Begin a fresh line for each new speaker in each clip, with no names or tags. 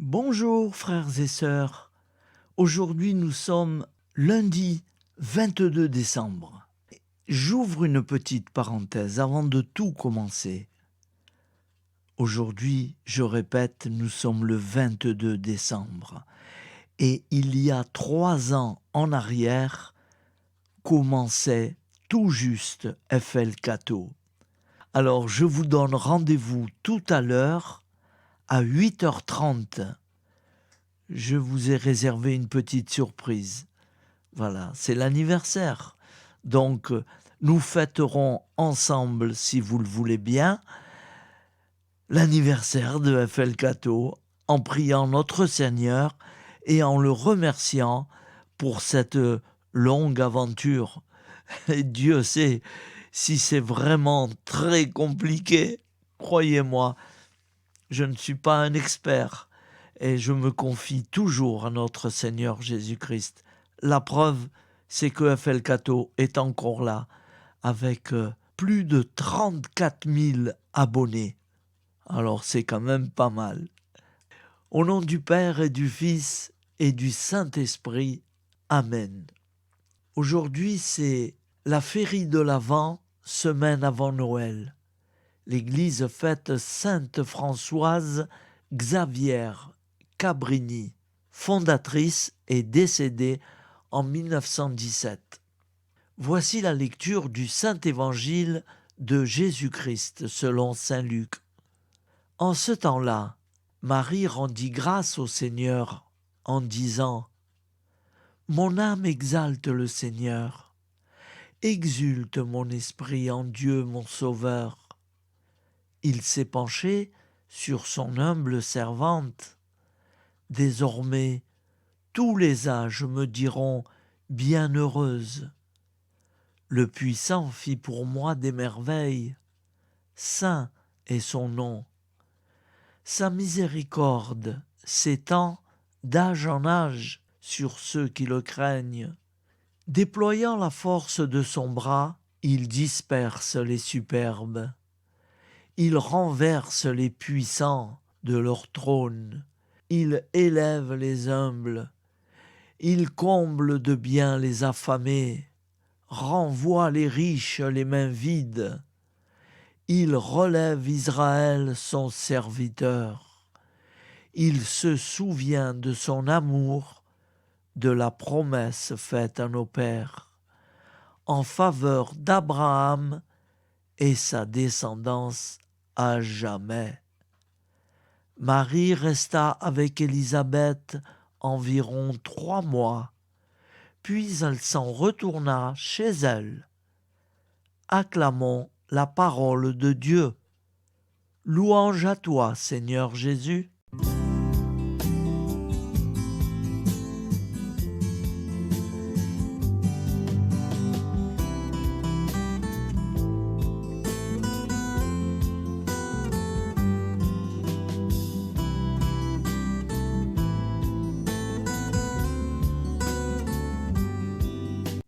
Bonjour frères et sœurs, aujourd'hui nous sommes lundi 22 décembre. J'ouvre une petite parenthèse avant de tout commencer. Aujourd'hui, je répète, nous sommes le 22 décembre et il y a 3 ans en arrière commençait tout juste FL Cato. Alors je vous donne rendez-vous tout à l'heure à 8h30. Je vous ai réservé une petite surprise. Voilà, c'est l'anniversaire. Donc, nous fêterons ensemble, si vous le voulez bien, l'anniversaire de FL Cato en priant notre Seigneur et en le remerciant pour cette longue aventure. Et Dieu sait si c'est vraiment très compliqué. Croyez-moi, je ne suis pas un expert. Et je me confie toujours à notre Seigneur Jésus-Christ. La preuve, c'est que FL Cato est encore là, avec plus de 34 000 abonnés. Alors c'est quand même pas mal. Au nom du Père et du Fils et du Saint-Esprit. Amen. Aujourd'hui, c'est la féerie de l'Avent, semaine avant Noël. L'Église fête Sainte Françoise Xavier Cabrini, fondatrice et décédée en 1917. Voici la lecture du Saint-Évangile de Jésus-Christ selon saint Luc. En ce temps-là, Marie rendit grâce au Seigneur en disant « Mon âme exalte le Seigneur, exulte mon esprit en Dieu mon Sauveur. Il s'est penché sur son humble servante. Désormais, tous les âges me diront bienheureuse. Le Puissant fit pour moi des merveilles. Saint est son nom. Sa miséricorde s'étend d'âge en âge sur ceux qui le craignent. Déployant la force de son bras, il disperse les superbes. Il renverse les puissants de leur trône. Il élève les humbles. Il comble de bien les affamés. Renvoie les riches les mains vides. Il relève Israël son serviteur. Il se souvient de son amour, de la promesse faite à nos pères, en faveur d'Abraham et sa descendance à jamais. Marie resta avec Élisabeth environ 3 mois, puis elle s'en retourna chez elle. Acclamons la parole de Dieu. Louange à toi, Seigneur Jésus.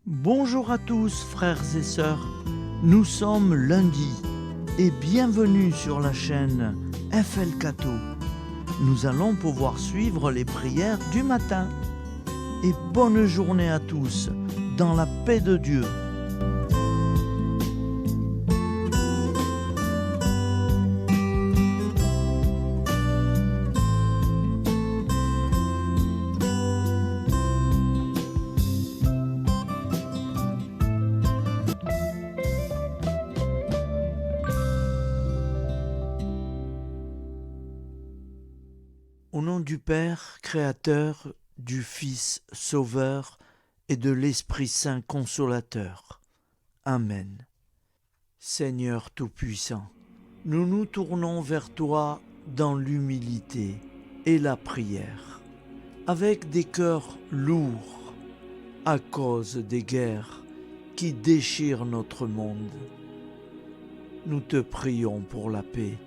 Bonjour à tous, frères et sœurs. Nous sommes lundi et bienvenue sur la chaîne FL Cato. Nous allons pouvoir suivre les prières du matin. Et bonne journée à tous, dans la paix de Dieu. Au nom du Père, Créateur, du Fils, Sauveur, et de l'Esprit Saint Consolateur. Amen. Seigneur Tout-Puissant, nous nous tournons vers toi dans l'humilité et la prière, avec des cœurs lourds à cause des guerres qui déchirent notre monde. Nous te prions pour la paix,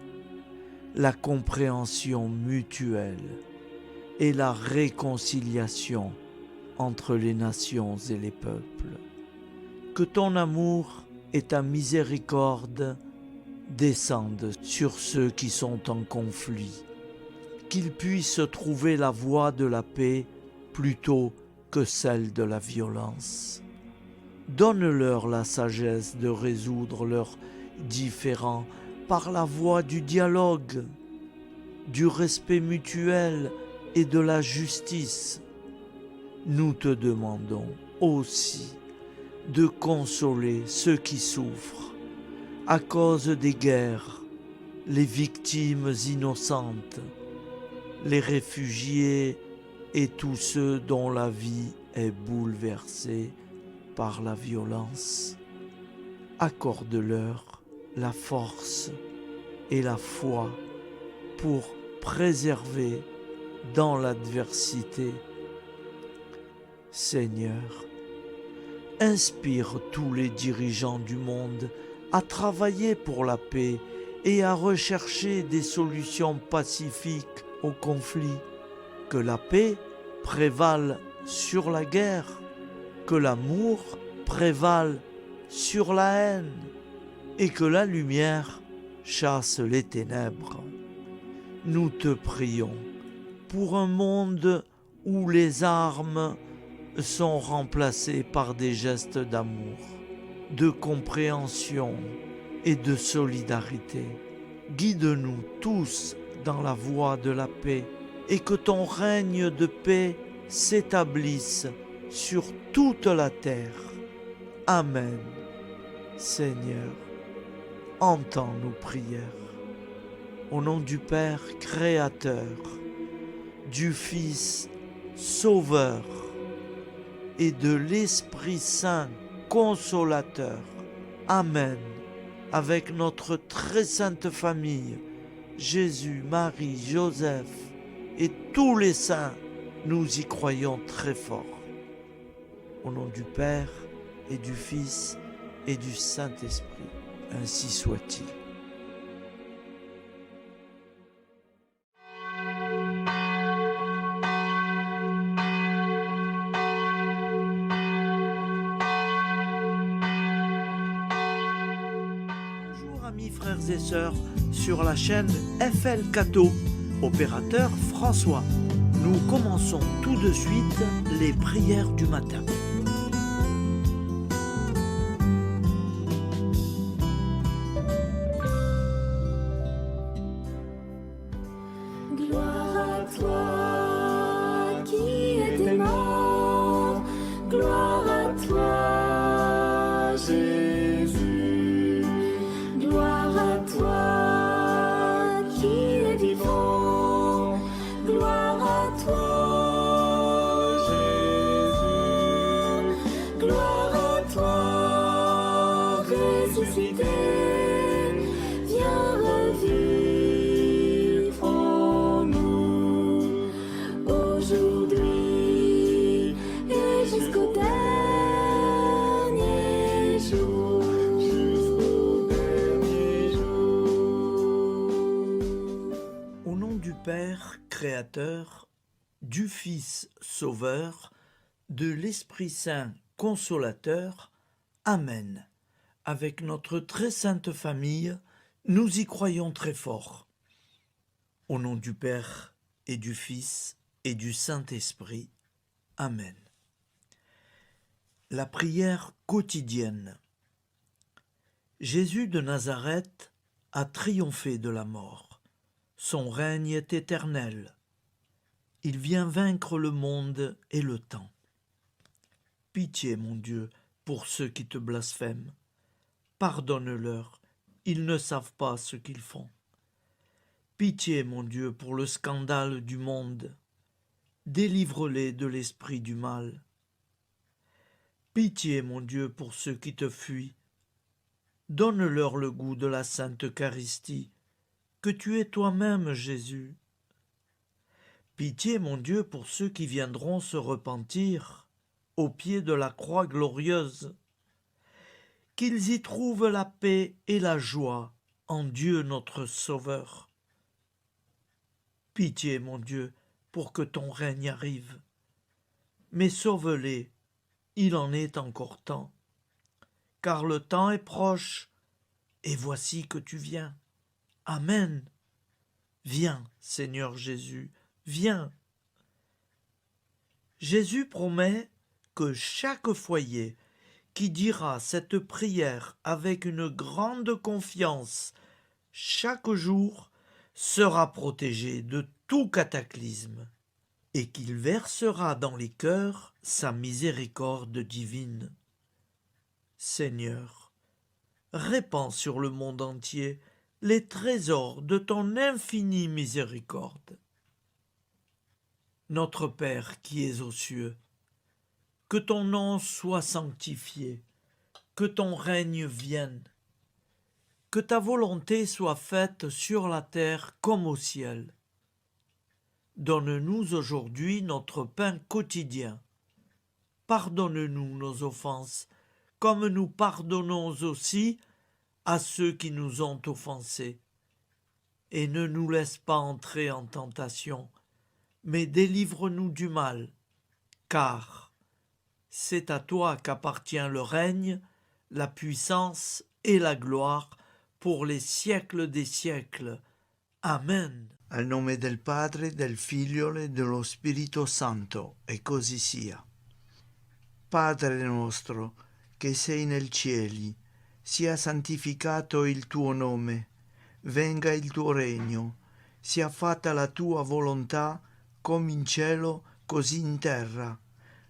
la compréhension mutuelle et la réconciliation entre les nations et les peuples. Que ton amour et ta miséricorde descendent sur ceux qui sont en conflit qu'ils puissent trouver la voie de la paix plutôt que celle de la violence. Donne-leur la sagesse de résoudre leurs différends par la voie du dialogue, du respect mutuel et de la justice. Nous te demandons aussi de consoler ceux qui souffrent à cause des guerres, les victimes innocentes, les réfugiés et tous ceux dont la vie est bouleversée par la violence. Accorde-leur la force et la foi pour préserver dans l'adversité. Seigneur, inspire tous les dirigeants du monde à travailler pour la paix et à rechercher des solutions pacifiques aux conflits. Que la paix prévale sur la guerre, que l'amour prévale sur la haine et que la lumière chasse les ténèbres. Nous te prions pour un monde où les armes sont remplacées par des gestes d'amour, de compréhension et de solidarité. Guide-nous tous dans la voie de la paix et que ton règne de paix s'établisse sur toute la terre. Amen. Seigneur, entends nos prières. Au nom du Père Créateur, du Fils Sauveur et de l'Esprit Saint Consolateur. Amen. Avec notre très sainte famille, Jésus, Marie, Joseph et tous les saints, nous y croyons très fort. Au nom du Père et du Fils et du Saint-Esprit, ainsi soit-il. Bonjour amis frères et sœurs sur la chaîne FL Cato, opérateur François. Nous commençons tout de suite les prières du matin.
Gloire à toi qui es mort, gloire à toi Jésus, gloire à toi qui es vivant, gloire à toi Jésus, gloire à toi ressuscité, viens revivre en nous aujourd'hui et jusqu'au dernier jour.
Au nom du Père Créateur, du Fils Sauveur, de l'Esprit Saint Consolateur. Amen. Avec notre très sainte famille, nous y croyons très fort. Au nom du Père et du Fils et du Saint-Esprit. Amen. La prière quotidienne. Jésus de Nazareth a triomphé de la mort. Son règne est éternel. Il vient vaincre le monde et le temps. Pitié, mon Dieu, pour ceux qui te blasphèment. Pardonne-leur, ils ne savent pas ce qu'ils font. Pitié, mon Dieu, pour le scandale du monde. Délivre-les de l'esprit du mal. Pitié, mon Dieu, pour ceux qui te fuient. Donne-leur le goût de la Sainte Eucharistie, que tu es toi-même, Jésus. Pitié, mon Dieu, pour ceux qui viendront se repentir au pied de la croix glorieuse, qu'ils y trouvent la paix et la joie en Dieu notre Sauveur. Pitié, mon Dieu, pour que ton règne arrive. Mais sauve-les, il en est encore temps, car le temps est proche, et voici que tu viens. Amen. Viens, Seigneur Jésus, viens. Jésus promet que chaque foyer qui dira cette prière avec une grande confiance chaque jour sera protégé de tout cataclysme et qu'il versera dans les cœurs sa miséricorde divine. Seigneur, répands sur le monde entier les trésors de ton infinie miséricorde. Notre Père qui es aux cieux, que ton nom soit sanctifié, que ton règne vienne, que ta volonté soit faite sur la terre comme au ciel. Donne-nous aujourd'hui notre pain quotidien. Pardonne-nous nos offenses, comme nous pardonnons aussi à ceux qui nous ont offensés. Et ne nous laisse pas entrer en tentation, mais délivre-nous du mal, car c'est à toi qu'appartient le règne, la puissance et la gloire pour les siècles des siècles. Amen.
Al nome del Padre, del Figlio e dello Spirito Santo, e così sia. Padre nostro, che sei nel cieli, sia santificato il tuo nome, venga il tuo regno, sia fatta la tua volontà, come in cielo, così in terra.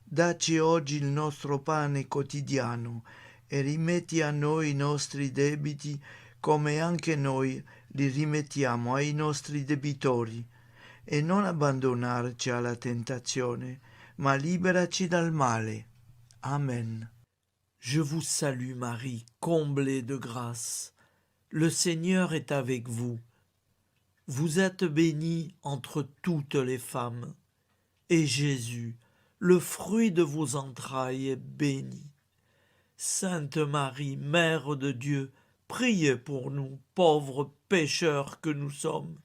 Dacci oggi il nostro pane quotidiano e rimetti a noi i nostri debiti, come anche noi li rimettiamo ai nostri debitori, e non abbandonarci alla tentazione, ma liberaci dal male. Amen.
Je vous salue Marie, comblée de grâce. Le Seigneur est avec vous. Vous êtes bénie entre toutes les femmes, et Jésus, le fruit de vos entrailles, est béni. Sainte Marie, Mère de Dieu, priez pour nous, pauvres pécheurs que nous sommes,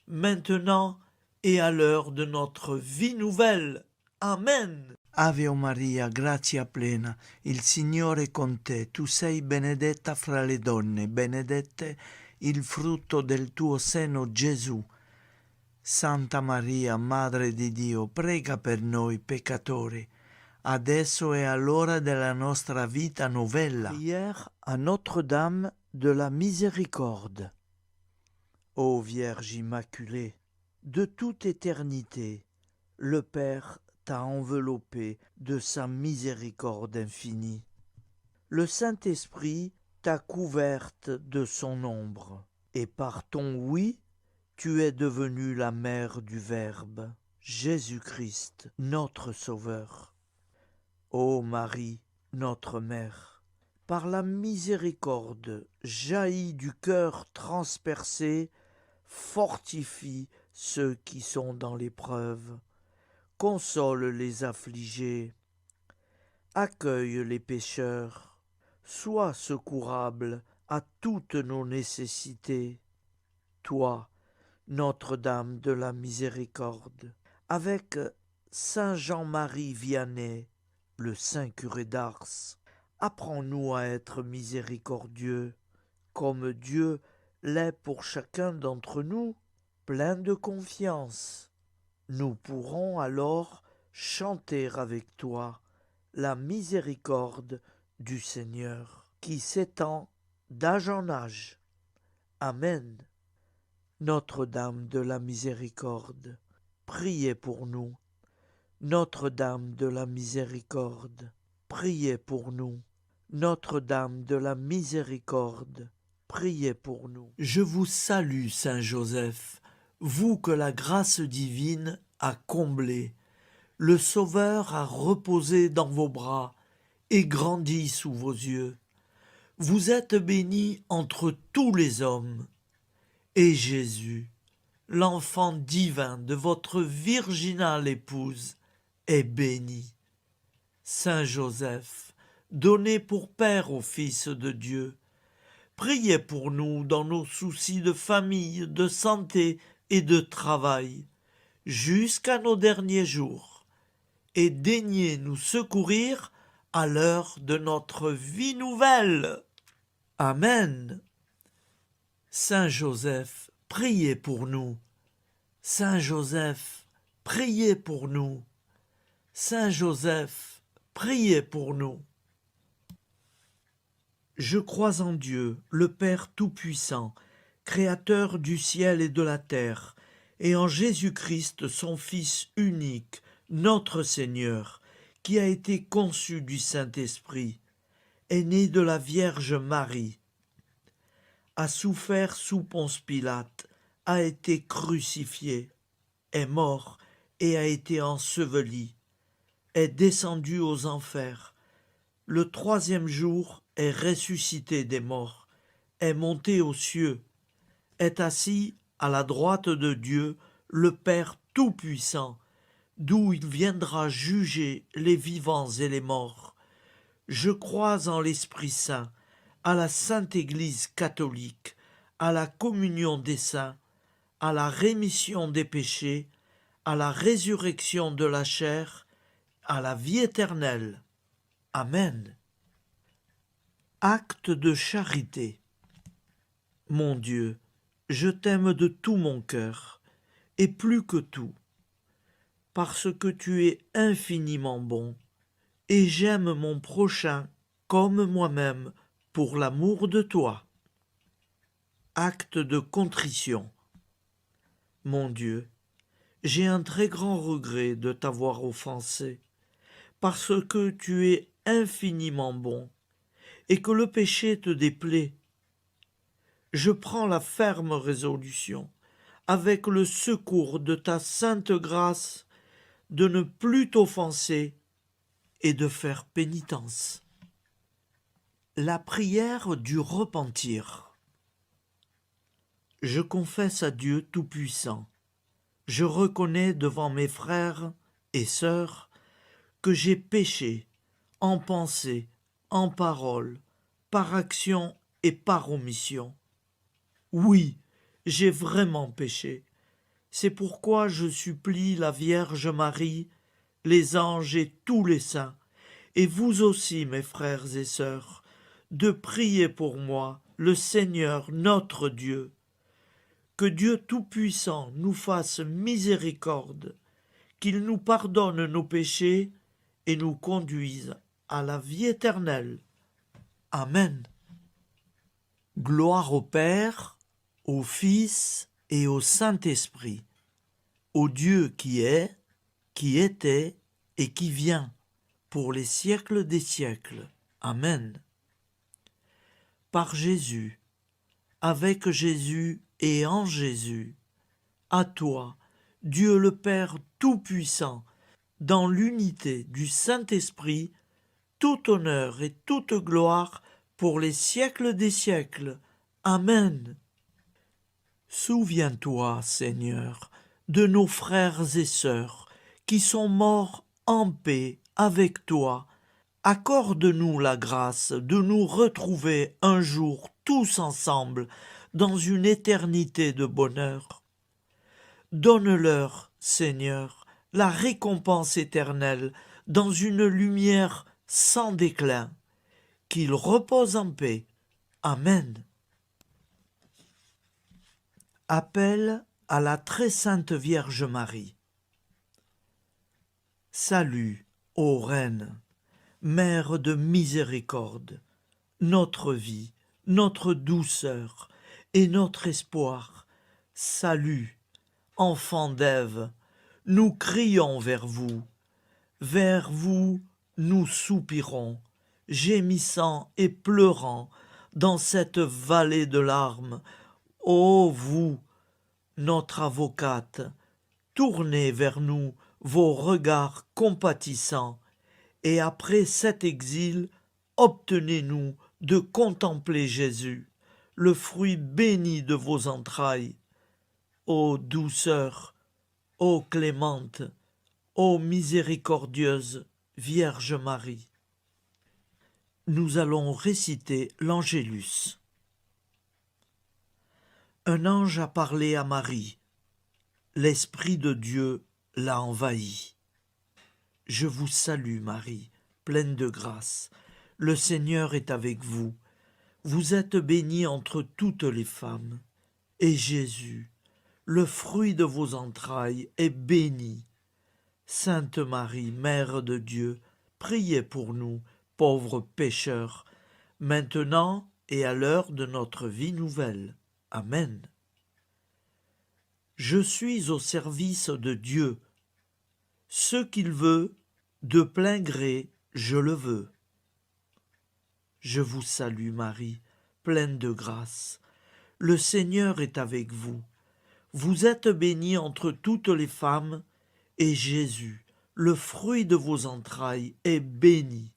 maintenant et à l'heure de notre vie nouvelle. Amen.
Ave Maria, grazia plena, il Signore è con te, tu sei benedetta fra le donne, benedetto il frutto del tuo seno, Gesù. Santa Maria, Madre di Dio, prega per noi peccatori, adesso e all'ora della nostra vita novella.
Prière à Notre-Dame de la Miséricorde. Ô Vierge Immaculée, de toute éternité, le Père t'a enveloppé de sa miséricorde infinie. Le Saint-Esprit t'a couverte de son ombre, et par ton oui, tu es devenue la mère du Verbe, Jésus-Christ, notre Sauveur. Ô Marie, notre Mère, par la miséricorde jaillie du cœur transpercé, fortifie ceux qui sont dans l'épreuve, console les affligés, accueille les pécheurs, sois secourable à toutes nos nécessités. Toi, Notre-Dame de la Miséricorde, avec Saint Jean-Marie Vianney, le Saint curé d'Ars, apprends-nous à être miséricordieux, comme Dieu l'est pour chacun d'entre nous, plein de confiance. Nous pourrons alors chanter avec toi la miséricorde du Seigneur, qui s'étend d'âge en âge. Amen. Notre-Dame de la Miséricorde, priez pour nous. Notre-Dame de la Miséricorde, priez pour nous. Notre-Dame de la Miséricorde, priez pour nous. Je vous salue, Saint Joseph, vous que la grâce divine a comblé. Le Sauveur a reposé dans vos bras et grandi sous vos yeux. Vous êtes bénie entre tous les hommes. Et Jésus, l'enfant divin de votre virginale épouse, est béni. Saint Joseph, donné pour Père au Fils de Dieu, priez pour nous dans nos soucis de famille, de santé et de travail, jusqu'à nos derniers jours, et daignez nous secourir à l'heure de notre vie nouvelle. Amen. Saint Joseph, priez pour nous. Saint Joseph, priez pour nous. Saint Joseph, priez pour nous. Je crois en Dieu, le Père Tout-Puissant, Créateur du ciel et de la terre, et en Jésus-Christ, son Fils unique, notre Seigneur, qui a été conçu du Saint-Esprit, est né de la Vierge Marie, a souffert sous Ponce Pilate, a été crucifié, est mort et a été enseveli, est descendu aux enfers, le troisième jour est ressuscité des morts, est monté aux cieux, est assis à la droite de Dieu, le Père Tout-Puissant, d'où il viendra juger les vivants et les morts. Je crois en l'Esprit Saint, à la Sainte Église catholique, à la communion des saints, à la rémission des péchés, à la résurrection de la chair, à la vie éternelle. Amen. Acte de charité. Mon Dieu, je t'aime de tout mon cœur, et plus que tout, parce que tu es infiniment bon, et j'aime mon prochain comme moi-même pour l'amour de toi. Acte de contrition. Mon Dieu, j'ai un très grand regret de t'avoir offensé, parce que tu es infiniment bon, et que le péché te déplaît. Je prends la ferme résolution, avec le secours de ta sainte grâce, de ne plus t'offenser et de faire pénitence. La prière du repentir. Je confesse à Dieu Tout-Puissant, je reconnais devant mes frères et sœurs que j'ai péché en pensée, en parole, par action et par omission. Oui, j'ai vraiment péché. C'est pourquoi je supplie la Vierge Marie, les anges et tous les saints, et vous aussi, mes frères et sœurs, de prier pour moi, le Seigneur notre Dieu. Que Dieu Tout-Puissant nous fasse miséricorde, qu'il nous pardonne nos péchés et nous conduise à la vie éternelle. Amen. Gloire au Père, au Fils et au Saint-Esprit, au Dieu qui est, qui était et qui vient, pour les siècles des siècles. Amen. Par Jésus, avec Jésus et en Jésus, à toi, Dieu le Père Tout-Puissant, dans l'unité du Saint-Esprit, tout honneur et toute gloire pour les siècles des siècles. Amen. Souviens-toi, Seigneur, de nos frères et sœurs qui sont morts en paix avec toi. Accorde-nous la grâce de nous retrouver un jour tous ensemble dans une éternité de bonheur. Donne-leur, Seigneur, la récompense éternelle dans une lumière sans déclin. Qu'ils reposent en paix. Amen. Appel à la très sainte Vierge Marie. Salut, ô Reine, Mère de miséricorde, notre vie, notre douceur et notre espoir. Salut, enfant d'Ève, nous crions vers vous. Vers vous, nous soupirons, gémissant et pleurant dans cette vallée de larmes. Ô vous, notre avocate, tournez vers nous vos regards compatissants, et après cet exil, obtenez-nous de contempler Jésus, le fruit béni de vos entrailles. Ô douceur, ô clémente, ô miséricordieuse Vierge Marie. Nous allons réciter l'Angélus. Un ange a parlé à Marie. L'Esprit de Dieu l'a envahie. Je vous salue, Marie, pleine de grâce. Le Seigneur est avec vous. Vous êtes bénie entre toutes les femmes. et Jésus, le fruit de vos entrailles, est béni. Sainte Marie, Mère de Dieu, priez pour nous, pauvres pécheurs, maintenant et à l'heure de notre vie nouvelle. Amen. Je suis au service de Dieu. Ce qu'il veut, de plein gré, je le veux. Je vous salue Marie, pleine de grâce. Le Seigneur est avec vous. Vous êtes bénie entre toutes les femmes, et Jésus, le fruit de vos entrailles, est béni.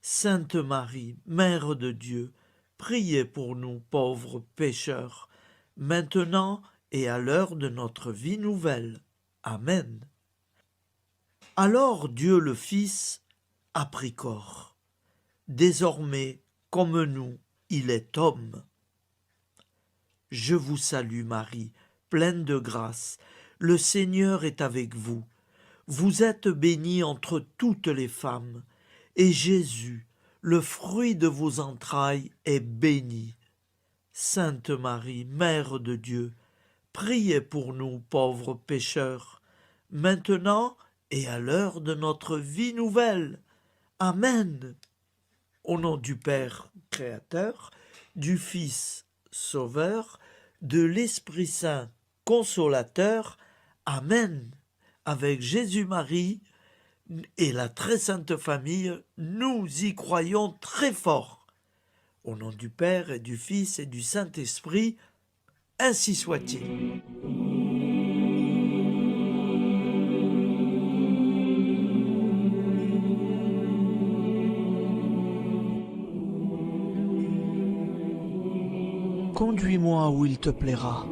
Sainte Marie, Mère de Dieu, priez pour nous pauvres pécheurs, maintenant et à l'heure de notre vie nouvelle. Amen. Alors Dieu le Fils a pris corps. Désormais, comme nous, il est homme. Je vous salue Marie, pleine de grâce. Le Seigneur est avec vous. Vous êtes bénie entre toutes les femmes, et Jésus, le fruit de vos entrailles, est béni. Sainte Marie, Mère de Dieu, priez pour nous pauvres pécheurs, maintenant et à l'heure de notre vie nouvelle. Amen. Au nom du Père Créateur, du Fils Sauveur, de l'Esprit Saint Consolateur. Amen. Avec Jésus-Marie et la très sainte famille, nous y croyons très fort. Au nom du Père et du Fils et du Saint-Esprit, ainsi soit-il. Conduis-moi où il te plaira.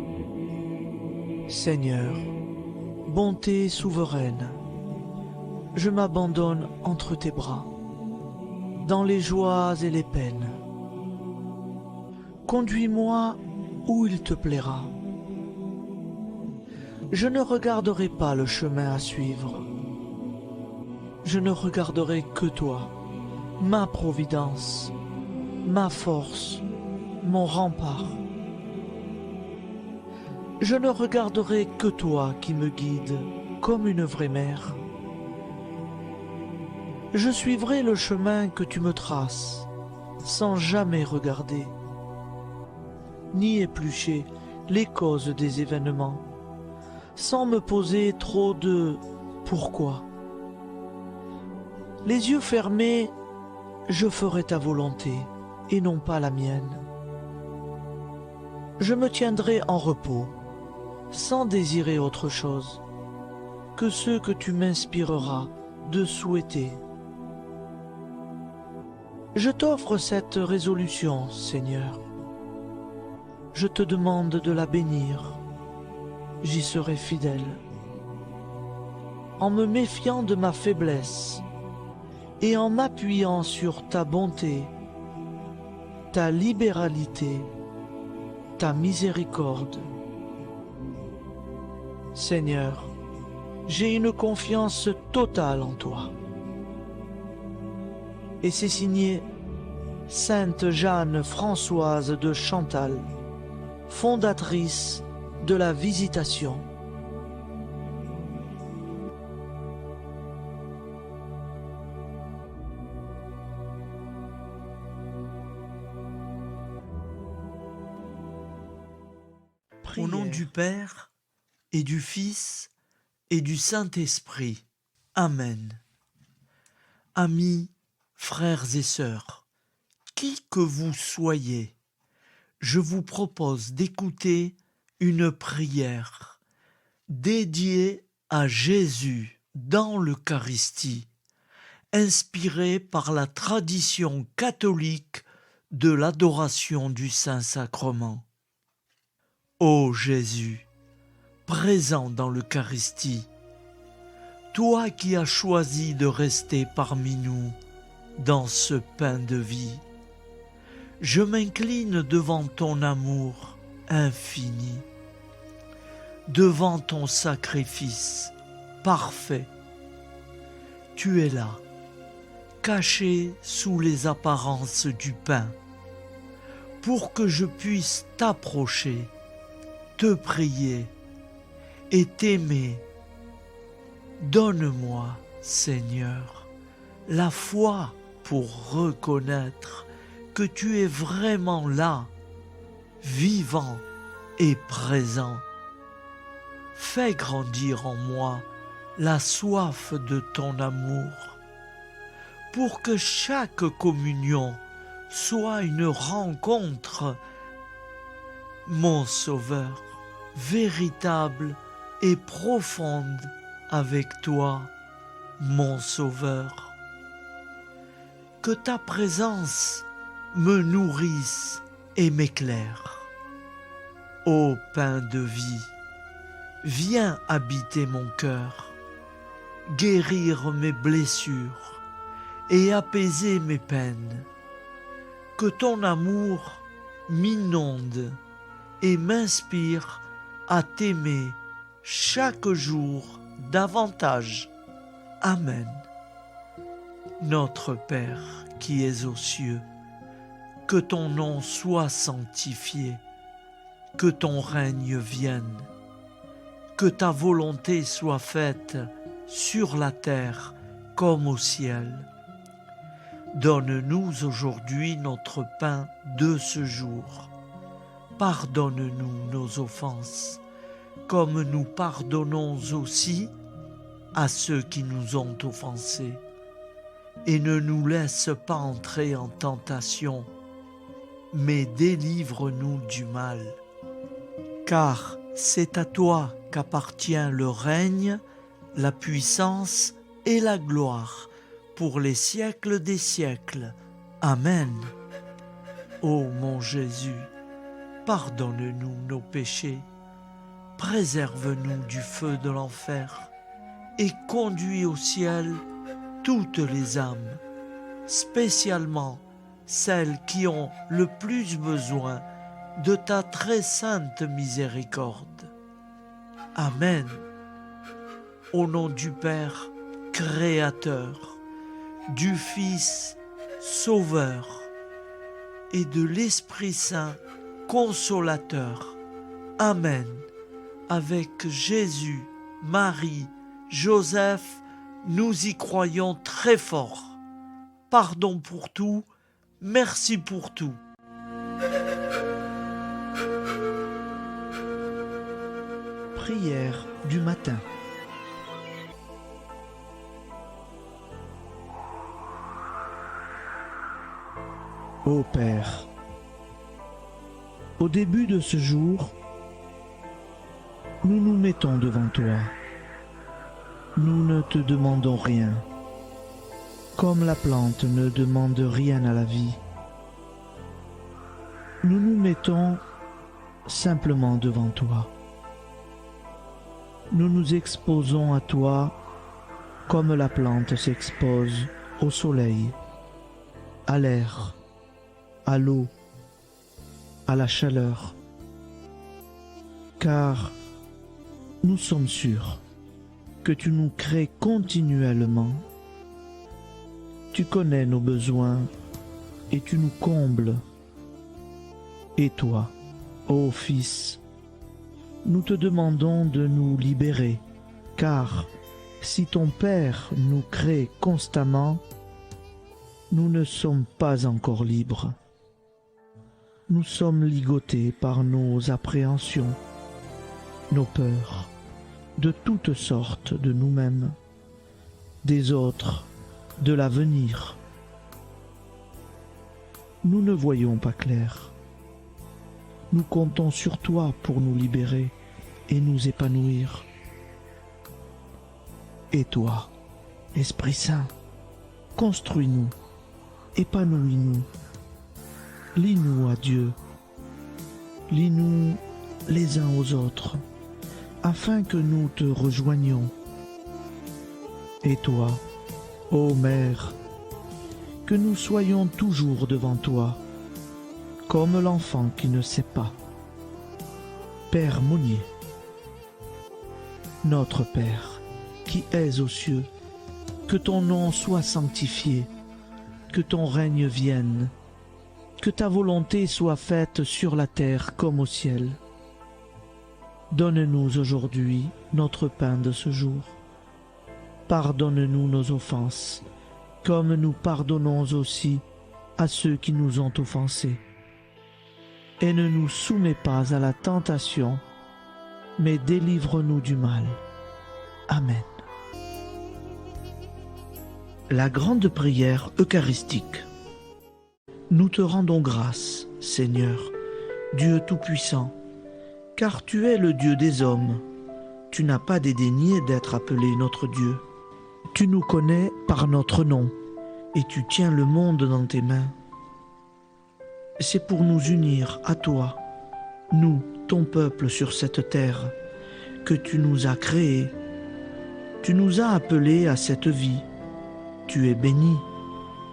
Seigneur, bonté souveraine, je m'abandonne entre tes bras, dans les joies et les peines. Conduis-moi où il te plaira. Je ne regarderai pas le chemin à suivre. Je ne regarderai que toi, ma providence, ma force, mon rempart. Je ne regarderai que toi qui me guides comme une vraie mère. Je suivrai le chemin que tu me traces, sans jamais regarder, ni éplucher les causes des événements, sans me poser trop de pourquoi. Les yeux fermés, je ferai ta volonté et non pas la mienne. Je me tiendrai en repos, sans désirer autre chose que ce que tu m'inspireras de souhaiter. Je t'offre cette résolution, Seigneur. Je te demande de la bénir. J'y serai fidèle. En me méfiant de ma faiblesse et en m'appuyant sur ta bonté, ta libéralité, ta miséricorde. Seigneur, j'ai une confiance totale en toi. Et c'est signé Sainte Jeanne Françoise de Chantal, fondatrice de la Visitation. Au nom du Père et du Fils et du Saint-Esprit. Amen. Amis, frères et sœurs, qui que vous soyez, je vous propose d'écouter une prière dédiée à Jésus dans l'Eucharistie, inspirée par la tradition catholique de l'adoration du Saint-Sacrement. Ô Jésus, présent dans l'Eucharistie, toi qui as choisi de rester parmi nous dans ce pain de vie, je m'incline devant ton amour infini, devant ton sacrifice parfait. Tu es là, caché sous les apparences du pain, pour que je puisse t'approcher te prier et t'aimer. Donne-moi, Seigneur, la foi pour reconnaître que tu es vraiment là, vivant et présent. Fais grandir en moi la soif de ton amour, pour que chaque communion soit une rencontre, mon Sauveur, véritable et profonde avec toi, mon Sauveur. Que ta présence me nourrisse et m'éclaire. Ô pain de vie, viens habiter mon cœur, guérir mes blessures et apaiser mes peines. Que ton amour m'inonde et m'inspire à t'aimer chaque jour davantage. Amen. Notre Père qui es aux cieux, que ton nom soit sanctifié, que ton règne vienne, que ta volonté soit faite sur la terre comme au ciel. Donne-nous aujourd'hui notre pain de ce jour. Pardonne-nous nos offenses, comme nous pardonnons aussi à ceux qui nous ont offensés. Et ne nous laisse pas entrer en tentation, mais délivre-nous du mal. Car c'est à toi qu'appartient le règne, la puissance et la gloire pour les siècles des siècles. Amen. Ô mon Jésus, pardonne-nous nos péchés, préserve-nous du feu de l'enfer et conduis au ciel toutes les âmes, spécialement celles qui ont le plus besoin de ta très sainte miséricorde. Amen. Au nom du Père Créateur, du Fils Sauveur et de l'Esprit Saint Consolateur. Amen. Avec Jésus, Marie, Joseph, nous y croyons très fort. Pardon pour tout, merci pour tout.
Prière du matin. Ô Père, au début de ce jour, nous nous mettons devant toi. Nous ne te demandons rien, comme la plante ne demande rien à la vie. Nous nous mettons simplement devant toi. Nous nous exposons à toi comme la plante s'expose au soleil, à l'air, à l'eau, à la chaleur, car nous sommes sûrs que tu nous crées continuellement. Tu connais nos besoins et tu nous combles. Et toi, ô Fils, nous te demandons de nous libérer, car si ton Père nous crée constamment, nous ne sommes pas encore libres. Nous sommes ligotés par nos appréhensions, nos peurs, de toutes sortes de nous-mêmes, des autres, de l'avenir. Nous ne voyons pas clair. Nous comptons sur toi pour nous libérer et nous épanouir. Et toi, Esprit Saint, construis-nous, épanouis-nous, lie-nous à Dieu, lie-nous les uns aux autres, afin que nous te rejoignions. Et toi, ô Mère, que nous soyons toujours devant toi, comme l'enfant qui ne sait pas. Père Monnier, notre Père, qui es aux cieux, que ton nom soit sanctifié, que ton règne vienne, que ta volonté soit faite sur la terre comme au ciel.
Donne-nous aujourd'hui notre pain de ce jour. Pardonne-nous nos offenses, comme nous pardonnons aussi à ceux qui nous ont offensés. Et ne nous soumets pas à la tentation, mais délivre-nous du mal. Amen. La grande prière eucharistique. Nous te rendons grâce, Seigneur, Dieu Tout-Puissant, car tu es le Dieu des hommes. Tu n'as pas dédaigné d'être appelé notre Dieu. Tu nous connais par notre nom, et tu tiens le monde dans tes mains. C'est pour nous unir à toi, nous, ton peuple sur cette terre, que tu nous as créés. Tu nous as appelés à cette vie. Tu es béni,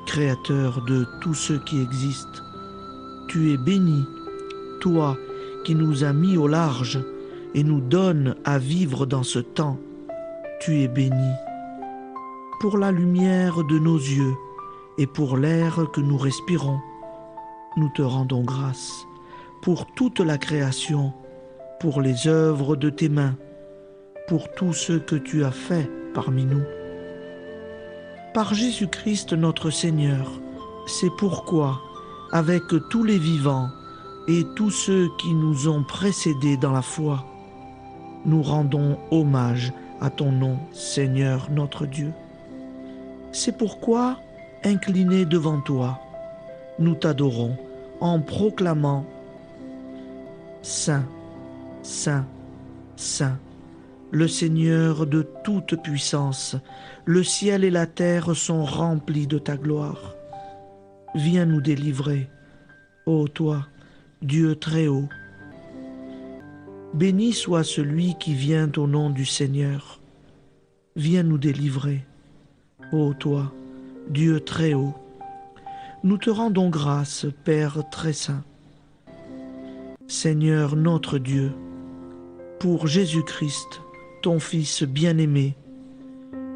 Créateur de tout ce qui existe. Tu es béni, toi qui nous as mis au large et nous donnes à vivre dans ce temps. Tu es béni. Pour la lumière de nos yeux et pour l'air que nous respirons, nous te rendons grâce. Pour toute la création, pour les œuvres de tes mains, pour tout ce que tu as fait parmi nous. Par Jésus-Christ notre Seigneur, c'est pourquoi, avec tous les vivants et tous ceux qui nous ont précédés dans la foi, nous rendons hommage à ton nom, Seigneur notre Dieu. C'est pourquoi, inclinés devant toi, nous t'adorons en proclamant « Saint, Saint, Saint ». Le Seigneur de toute puissance, le ciel et la terre sont remplis de ta gloire. Viens nous délivrer, ô toi, Dieu très haut. Béni soit celui qui vient au nom du Seigneur. Viens nous délivrer, ô toi, Dieu très haut. Nous te rendons grâce, Père très saint. Seigneur notre Dieu, pour Jésus-Christ, ton Fils bien-aimé,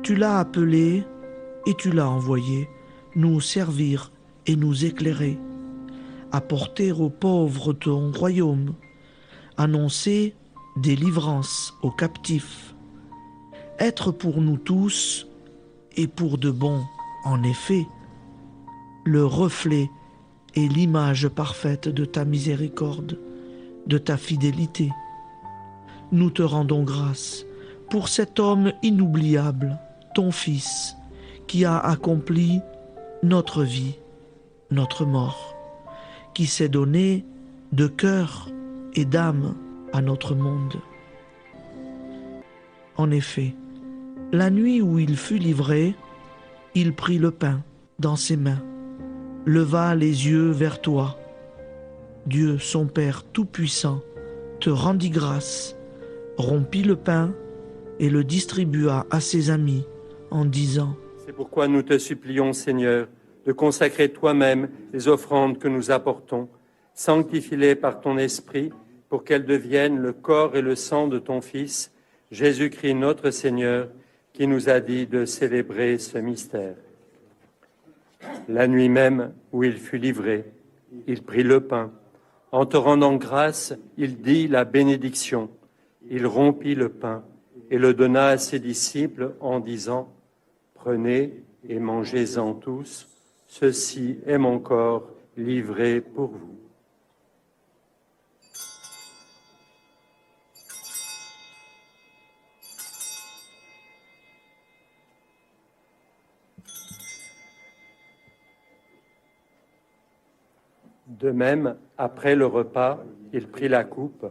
tu l'as appelé et tu l'as envoyé nous servir et nous éclairer, apporter aux pauvres ton royaume, annoncer délivrance aux captifs, être pour nous tous et pour de bon, en effet, le reflet et l'image parfaite de ta miséricorde, de ta fidélité. Nous te rendons grâce pour cet homme inoubliable, ton Fils, qui a accompli notre vie, notre mort, qui s'est donné de cœur et d'âme à notre monde. En effet, la nuit où il fut livré, il prit le pain dans ses mains, leva les yeux vers toi. Dieu, son Père Tout-Puissant, te rendit grâce, rompit le pain et le distribua à ses amis en disant :
C'est pourquoi nous te supplions, Seigneur, de consacrer toi-même les offrandes que nous apportons. Sanctifie-les par ton Esprit pour qu'elles deviennent le corps et le sang de ton Fils, Jésus-Christ notre Seigneur, qui nous a dit de célébrer ce mystère. La nuit même où il fut livré, il prit le pain. En te rendant grâce, il dit la bénédiction. Il rompit le pain et le donna à ses disciples en disant : Prenez et mangez-en tous, ceci est mon corps livré pour vous. De même, après le repas, il prit la coupe.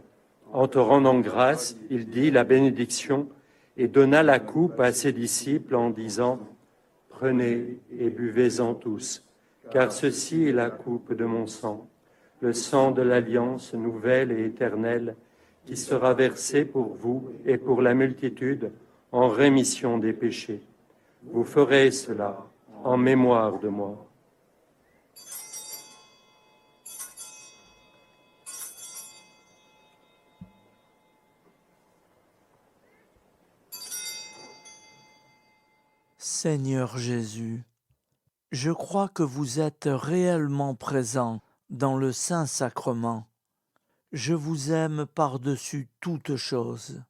En te rendant grâce, il dit la bénédiction et donna la coupe à ses disciples en disant : Prenez et buvez-en tous, car ceci est la coupe de mon sang, le sang de l'alliance nouvelle et éternelle, qui sera versé pour vous et pour la multitude en rémission des péchés. Vous ferez cela en mémoire de moi.
Seigneur Jésus, je crois que vous êtes réellement présent dans le Saint-Sacrement. Je vous aime par-dessus toute chose,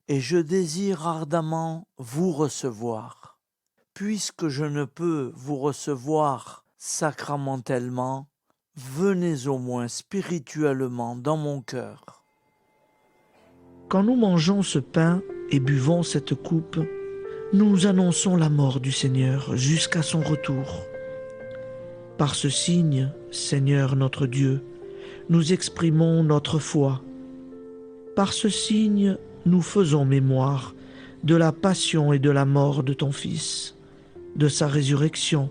et je désire ardemment vous recevoir. Puisque je ne peux vous recevoir sacramentellement, venez au moins spirituellement dans mon cœur.
Quand nous mangeons ce pain et buvons cette coupe, nous annonçons la mort du Seigneur jusqu'à son retour. Par ce signe, Seigneur notre Dieu, nous exprimons notre foi. Par ce signe, nous faisons mémoire de la passion et de la mort de ton Fils, de sa résurrection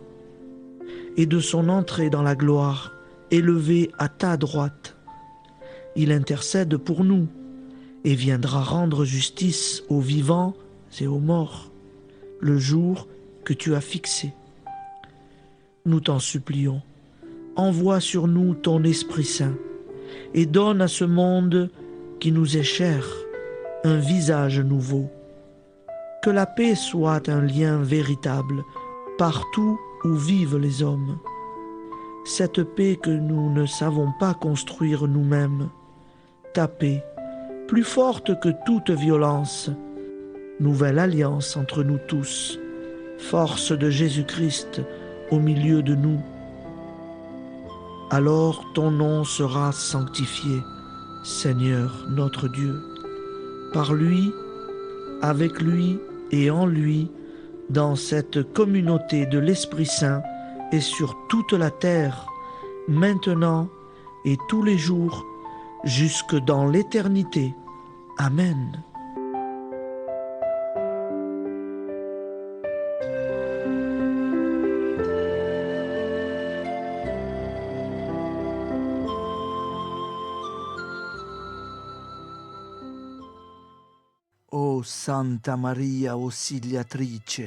et de son entrée dans la gloire, élevé à ta droite. Il intercède pour nous et viendra rendre justice aux vivants et aux morts, le jour que tu as fixé. Nous t'en supplions, envoie sur nous ton Esprit Saint et donne à ce monde qui nous est cher un visage nouveau. Que la paix soit un lien véritable partout où vivent les hommes. Cette paix que nous ne savons pas construire nous-mêmes, ta paix, plus forte que toute violence, nouvelle alliance entre nous tous, force de Jésus-Christ au milieu de nous. Alors ton nom sera sanctifié, Seigneur notre Dieu. Par lui, avec lui et en lui, dans cette communauté de l'Esprit Saint et sur toute la terre, maintenant et tous les jours, jusque dans l'éternité. Amen.
Ô Santa Maria Auxiliatrice,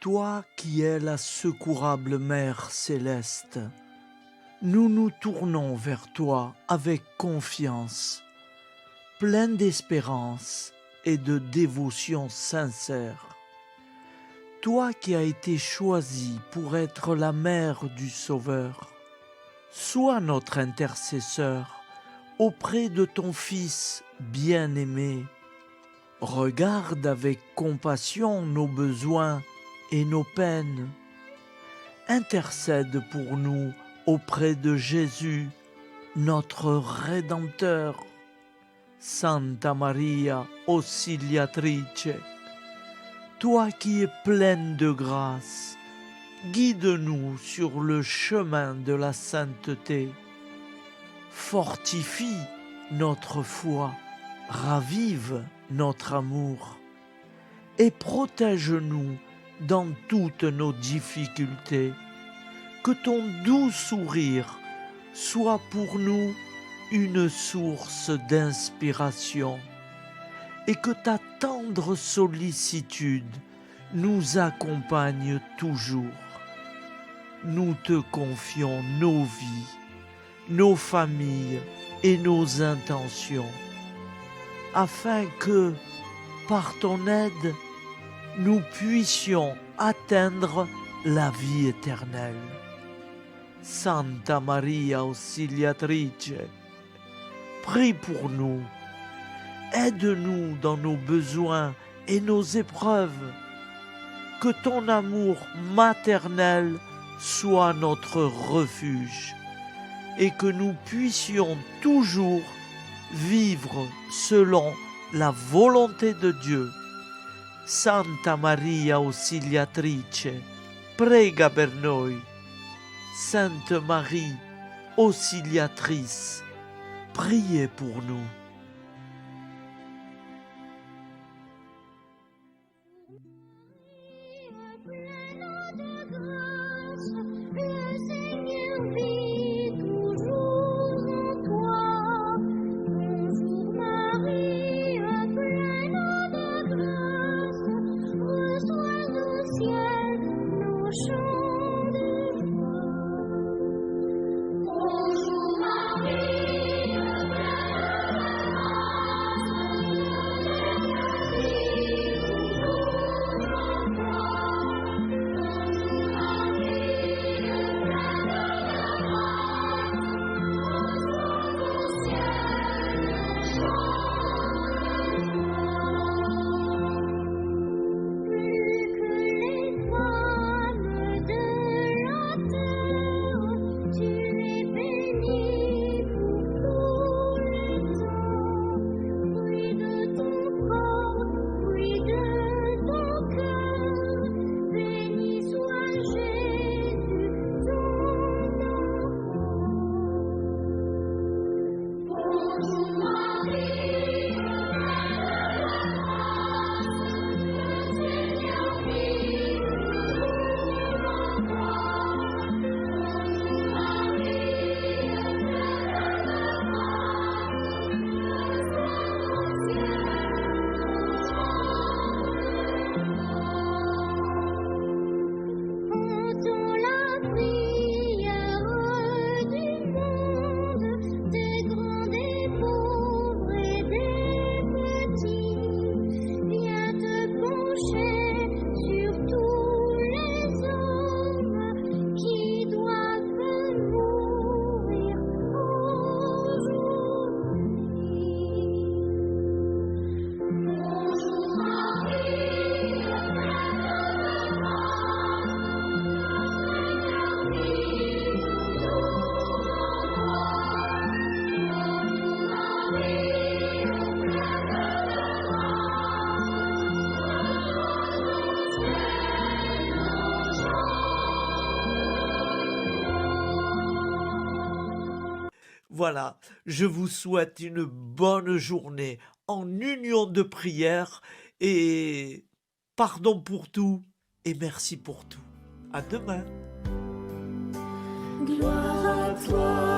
toi qui es la secourable Mère céleste, nous nous tournons vers toi avec confiance, plein d'espérance et de dévotion sincère. Toi qui as été choisie pour être la mère du Sauveur, sois notre intercesseur auprès de ton Fils bien-aimé. Regarde avec compassion nos besoins et nos peines. Intercède pour nous auprès de Jésus, notre Rédempteur. Santa Maria Auxiliatrice, toi qui es pleine de grâce, guide-nous sur le chemin de la sainteté. Fortifie notre foi, ravive notre amour et protège-nous dans toutes nos difficultés. Que ton doux sourire soit pour nous une source d'inspiration et que ta tendre sollicitude nous accompagne toujours. Nous te confions nos vies, nos familles et nos intentions, afin que, par ton aide, nous puissions atteindre la vie éternelle. Santa Maria Auxiliatrice, prie pour nous, aide-nous dans nos besoins et nos épreuves, que ton amour maternel soit notre refuge et que nous puissions toujours vivre selon la volonté de Dieu. Santa Maria Auxiliatrice, prega per noi. Sainte Marie, Auxiliatrice, priez pour nous. Voilà, je vous souhaite une bonne journée en union de prière et pardon pour tout et merci pour tout. À demain.
Gloire à toi,